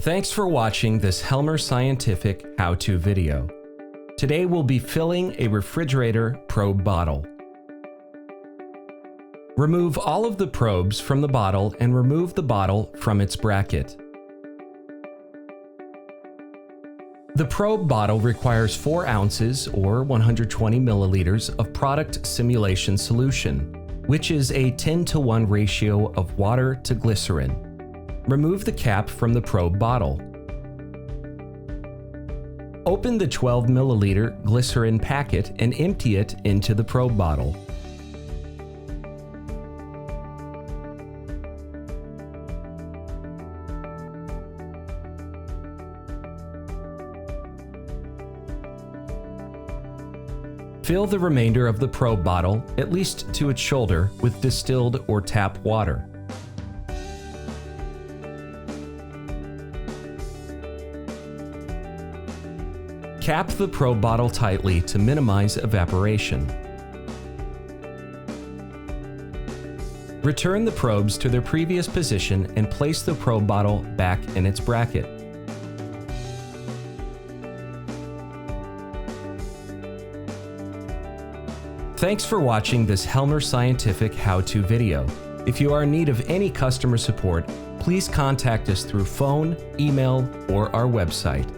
Thanks for watching this Helmer Scientific how-to video. Today we'll be filling a refrigerator probe bottle. Remove all of the probes from the bottle and remove the bottle from its bracket. The probe bottle requires 4 ounces or 120 milliliters of product simulation solution, which is a 10:1 ratio of water to glycerin. Remove the cap from the probe bottle. Open the 12 milliliter glycerin packet and empty it into the probe bottle. Fill the remainder of the probe bottle, at least to its shoulder, with distilled or tap water. Cap the probe bottle tightly to minimize evaporation. Return the probes to their previous position and place the probe bottle back in its bracket. Thanks for watching this Helmer Scientific how-to video. If you are in need of any customer support, please contact us through phone, email, or our website.